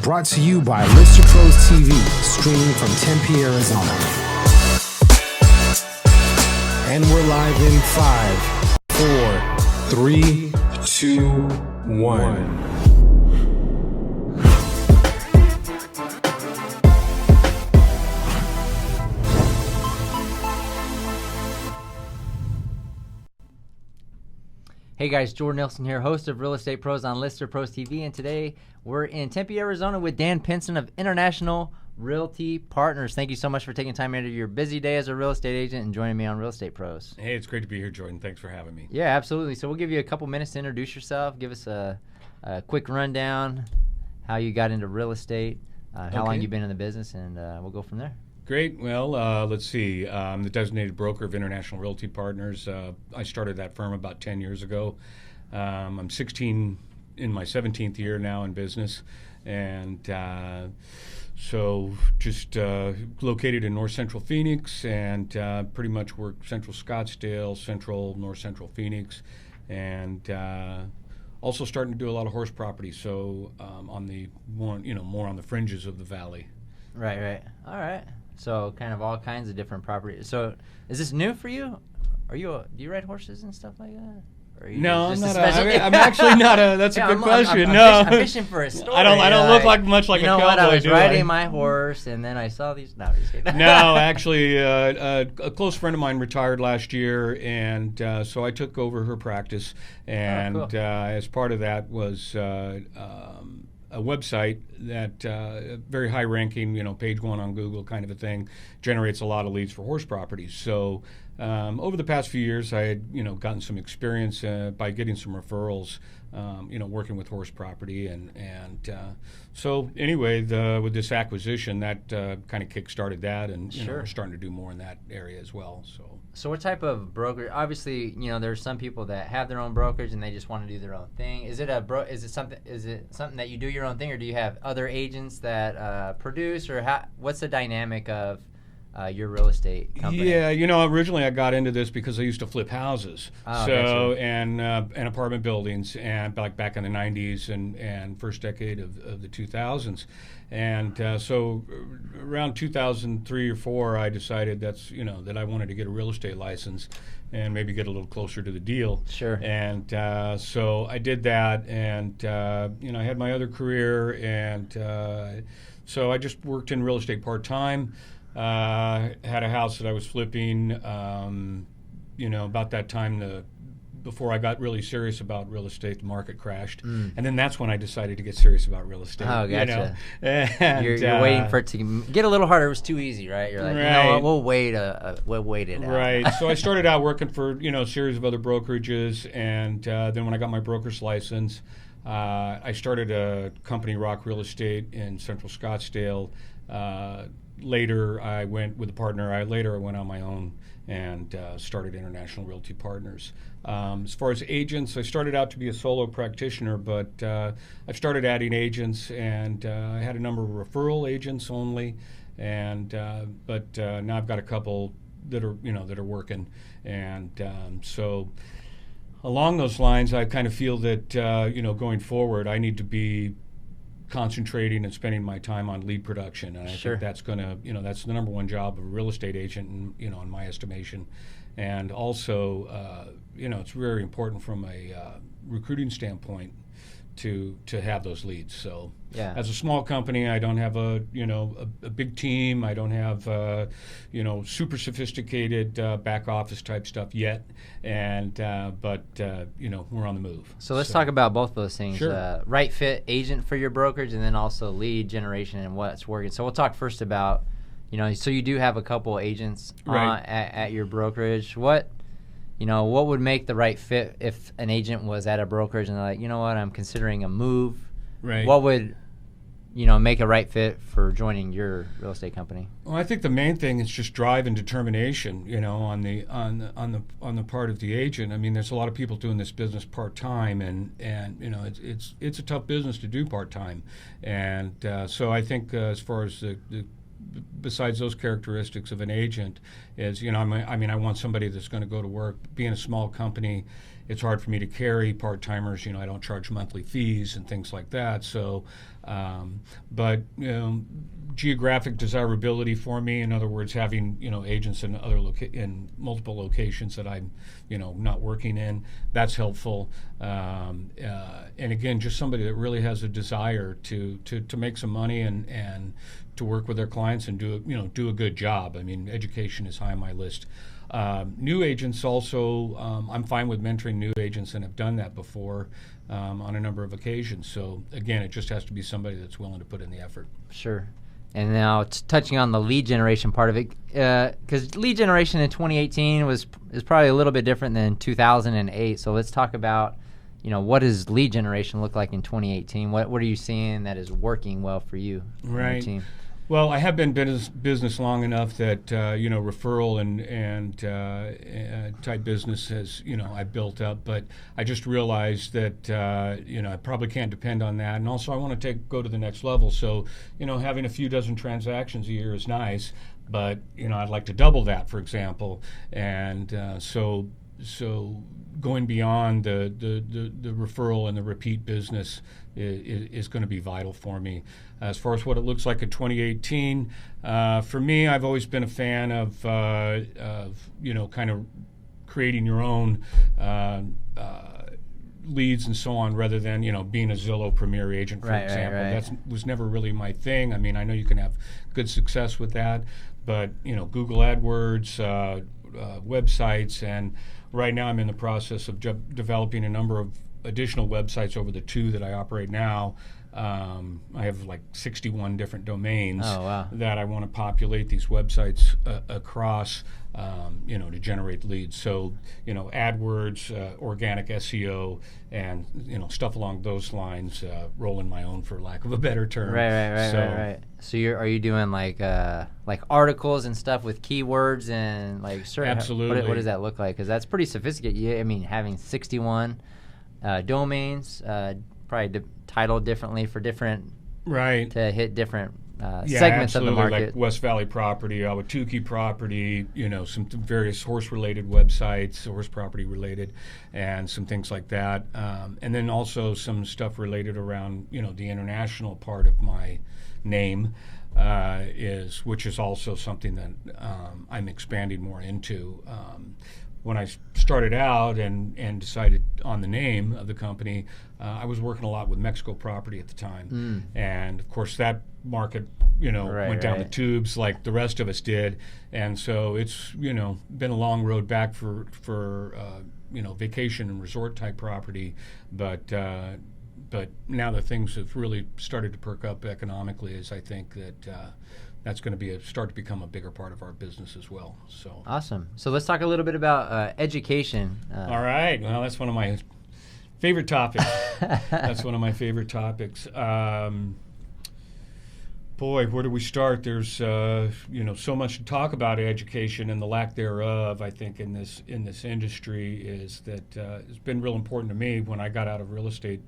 Brought to you by Lister Pros TV, streaming from Tempe, Arizona. And we're live in 5, 4, 3, 2, 1. Hey guys, Jordan Nielsen here, host of Real Estate Pros on Lister Pros TV, and today we're in Tempe, Arizona with Dan Pinson of International Realty Partners. Thank you so much for taking time out of your busy day as a real estate agent and joining me on Real Estate Pros. Hey, it's great to be here, Jordan. Thanks for having me. Yeah, absolutely. So we'll give you a couple minutes to introduce yourself, give us a quick rundown, how you got into real estate, how long you've been in the business, and we'll go from there. Great. Well, let's see. I'm the designated broker of International Realty Partners. I started that firm about 10 years ago. I'm 16 in my 17th year now in business, and so just located in north central Phoenix, and pretty much work central Scottsdale, central, north central Phoenix, and also starting to do a lot of horse property. So on the more on the fringes of the valley. Right. All right. So kind of all kinds of different properties. So is this new for you? Do you ride horses and stuff like that? Or are you No, I'm just not. I'm actually not a. That's a good question. I'm fishing for a story. I don't look like much like a cowboy. You know what? I was do riding my horse, and then I saw these. No, I'm just kidding. No, actually, a close friend of mine retired last year, and so I took over her practice, and cool. as part of that was a website that very high ranking, page one on Google kind of a thing, generates a lot of leads for horse properties. So over the past few years, I had gotten some experience by getting some referrals, working with horse property, and so anyway, with this acquisition, that kind of kick-started that, and Sure. we're starting to do more in that area as well. So what type of broker? Obviously, there's some people that have their own brokerage and they just want to do their own thing. Is it something that you do your own thing, or do you have other agents that produce, or what's the dynamic of your real estate company? Yeah, originally I got into this because I used to flip houses, Gotcha. and apartment buildings, and back in the 90s and first decade of the 2000s, and so around 2003 or 4, I decided that I wanted to get a real estate license and maybe get a little closer to the deal. Sure. And so I did that, and I had my other career, and so I just worked in real estate part-time. Had a house that I was flipping, about that time, before I got really serious about real estate, the market crashed. And then that's when I decided to get serious about real estate. Oh, gotcha. And, You're waiting for it to get a little harder. It was too easy, right? You're like, Right. we'll wait it out. Right. So I started out working for, a series of other brokerages, and then when I got my broker's license, I started a company, Rock Real Estate, in central Scottsdale. Later, I went with a partner. I went on my own and started International Realty Partners. As far as agents, I started out to be a solo practitioner, but I've started adding agents, and I had a number of referral agents only, and but now I've got a couple that are working, and so along those lines, I kind of feel that going forward, I need to be concentrating and spending my time on lead production, and I Sure. think that's that's the number one job of a real estate agent, in my estimation. And also, it's very important from a recruiting standpoint to have those leads. So, Yeah. as a small company, I don't have a big team. I don't have super sophisticated back office type stuff yet, and but we're on the move. So let's talk about both those things. Sure. Right fit agent for your brokerage, and then also lead generation and what's working. So we'll talk first about, so you do have a couple agents Right. at your brokerage. What would make the right fit if an agent was at a brokerage and they're like, I'm considering a move. Right. What would make a right fit for joining your real estate company? Well, I think the main thing is just drive and determination, on the part of the agent. I mean, there's a lot of people doing this business part time, and it's a tough business to do part time, and so I think as far as the besides those characteristics of an agent is, I want somebody that's going to go to work, be in a small company, it's hard for me to carry part-timers. I don't charge monthly fees and things like that. So, but geographic desirability for me, in other words, having agents in in multiple locations that I'm not working in, that's helpful. And again, just somebody that really has a desire to make some money and to work with their clients and do a good job. I mean, education is high on my list. New agents also, I'm fine with mentoring new agents and have done that before on a number of occasions. So again, it just has to be somebody that's willing to put in the effort. Sure. And now touching on the lead generation part of it, because lead generation in 2018 is probably a little bit different than 2008. So let's talk about, what does lead generation look like in 2018? What are you seeing that is working well for you and your team? Well, I have been business long enough that referral and type business has I built up, but I just realized that I probably can't depend on that, and also I want to go to the next level. So having a few dozen transactions a year is nice, but I'd like to double that, for example, and so going beyond the referral and the repeat business is going to be vital for me. As far as what it looks like in 2018, for me, I've always been a fan of kind of creating your own leads and so on, rather than being a Zillow Premier agent, for example. That was never really my thing. I mean, I know you can have good success with that, but Google AdWords, websites, and right now I'm in the process of developing a number of additional websites over the 2 that I operate now. I have like 61 different domains that I want to populate these websites across, to generate leads. So, AdWords, organic SEO, and stuff along those lines, rolling my own, for lack of a better term. Right. So are you doing like articles and stuff with keywords and like certain? Absolutely. What does that look like? Because that's pretty sophisticated. I mean, having 61 domains, probably titled differently for different, to hit different segments of the market. Like West Valley Property, Awatuki Property, some various horse-related websites, horse property related, and some things like that. And then also some stuff related around, the international part of my name, which is also something that I'm expanding more into. When I started out and decided on the name of the company, I was working a lot with Mexico property at the time. And of course that market, went down the tubes like the rest of us did. And so it's, been a long road back for vacation and resort type property. But now that things have really started to perk up economically, I think that that's going to start to become a bigger part of our business as well. So awesome. So let's talk a little bit about education. All right. Well, that's one of my favorite topics. That's one of my favorite topics. Boy, where do we start? There's so much to talk about education and the lack thereof. I think in this industry is that it's been real important to me. When I got out of real estate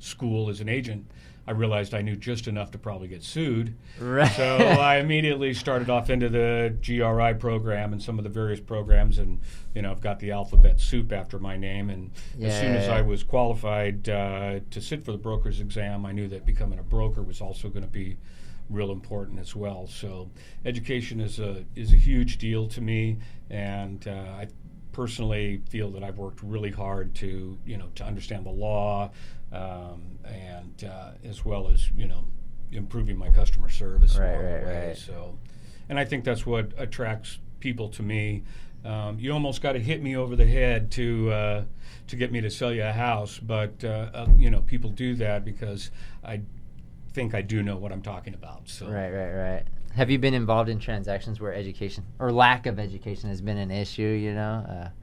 school as an agent, I realized I knew just enough to probably get sued. Right. So I immediately started off into the GRI program and some of the various programs, and I've got the alphabet soup after my name. And as soon as I was qualified to sit for the broker's exam, I knew that becoming a broker was also going to be real important as well. So education is a huge deal to me, and I personally feel that I've worked really hard to understand the law, and as well as improving my customer service along the way. So, and I think that's what attracts people to me. You almost got to hit me over the head to get me to sell you a house, but people do that because I think I do know what I'm talking about. So right. Have you been involved in transactions where education or lack of education has been an issue,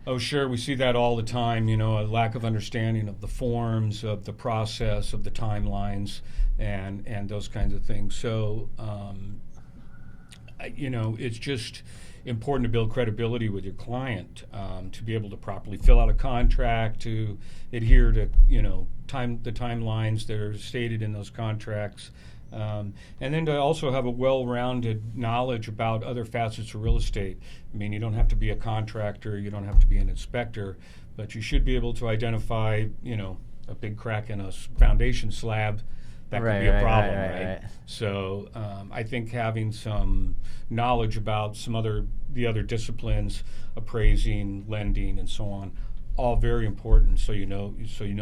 Oh, sure. We see that all the time, a lack of understanding of the forms, of the process, of the timelines, and those kinds of things. So, it's just important to build credibility with your client, to be able to properly fill out a contract, to adhere to, the timelines that are stated in those contracts. And then to also have a well-rounded knowledge about other facets of real estate. I mean, you don't have to be a contractor, you don't have to be an inspector, but you should be able to identify, a big crack in a foundation slab. That could be a problem, right? So I think having some knowledge about the other disciplines, appraising, lending, and so on, all very important. So you know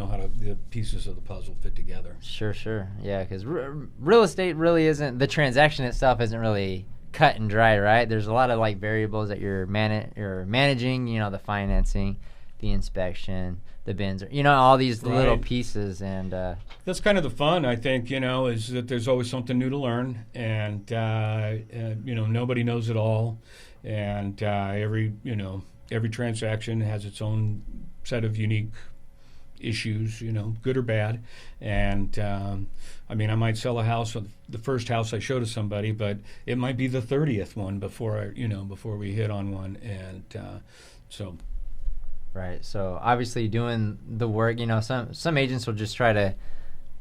how the pieces of the puzzle fit together. Sure. Yeah, because real estate really isn't, the transaction itself isn't really cut and dry, right? There's a lot of like variables that you're managing. The financing, the inspection, the bins, all these little pieces, and that's kind of the fun, I think. Is that there's always something new to learn, and nobody knows it all, and every transaction has its own set of unique issues, good or bad, and I might sell a house, the first house I show to somebody, but it might be the 30th one before we hit on one, and so. Right. So obviously doing the work, some agents will just try to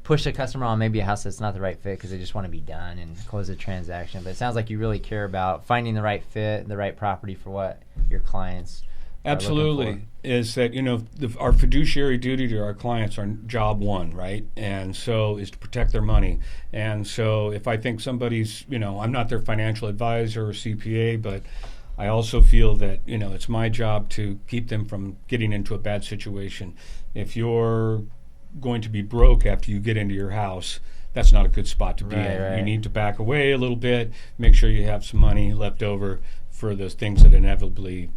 push a customer on maybe a house that's not the right fit because they just want to be done and close the transaction. But it sounds like you really care about finding the right fit, the right property for what your clients absolutely is that, our fiduciary duty to our clients, our job one, right? And so is to protect their money. And so if I think somebody's, I'm not their financial advisor or CPA, but I also feel that, it's my job to keep them from getting into a bad situation. If you're going to be broke after you get into your house, that's not a good spot to be in. Right. You need to back away a little bit, make sure you have some money left over for those things that inevitably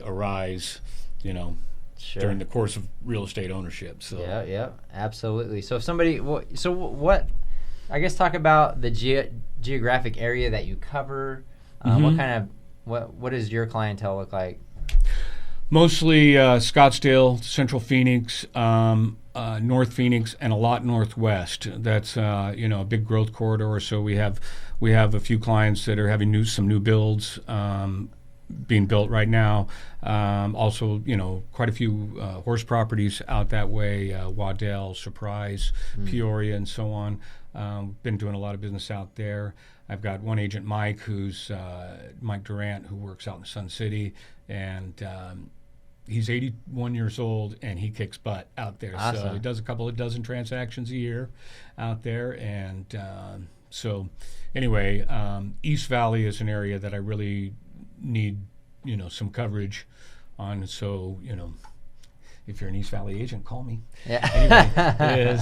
arise, during the course of real estate ownership. So yeah, absolutely. So if somebody, what? I guess talk about the geographic area that you cover. What does your clientele look like? Mostly Scottsdale, Central Phoenix, North Phoenix, and a lot Northwest. That's a big growth corridor. So we have a few clients that are having some new builds being built right now. Also, quite a few horse properties out that way: Waddell, Surprise, Peoria, and so on. Been doing a lot of business out there. I've got one agent, Mike, who's Mike Durant, who works out in Sun City, and he's 81 years old, and he kicks butt out there. Awesome. So he does a couple of dozen transactions a year out there, and so anyway, East Valley is an area that I really need, some coverage on. So, if you're an East Valley agent, call me. Yeah. Anyway,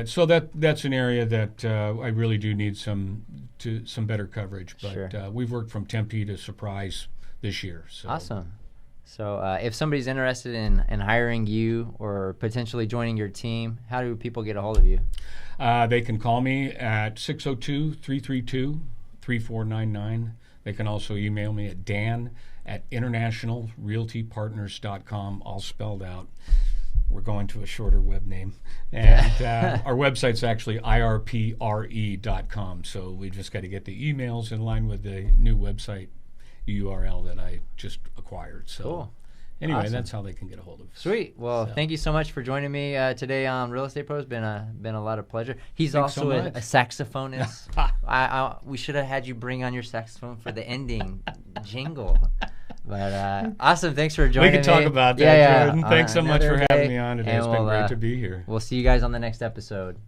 so that's an area that I really do need some better coverage. But Sure. We've worked from Tempe to Surprise this year. So. Awesome. So if somebody's interested in hiring you or potentially joining your team, how do people get a hold of you? They can call me at 602-332-3499. They can also email me at dan@internationalrealtypartners.com, all spelled out. We're going to a shorter web name. And our website's actually irpre.com, so we just got to get the emails in line with the new website URL that I just acquired. So Cool. Anyway, Awesome. That's how they can get a hold of us. Sweet. Well, thank you so much for joining me today on Real Estate Pros. Been a lot of pleasure. He's Thanks also so a much. saxophonist. We should have had you bring on your saxophone for the ending jingle. But awesome. Thanks for joining me. We can talk about that, Jordan. Thanks so much for having me on today. It's been great to be here. We'll see you guys on the next episode.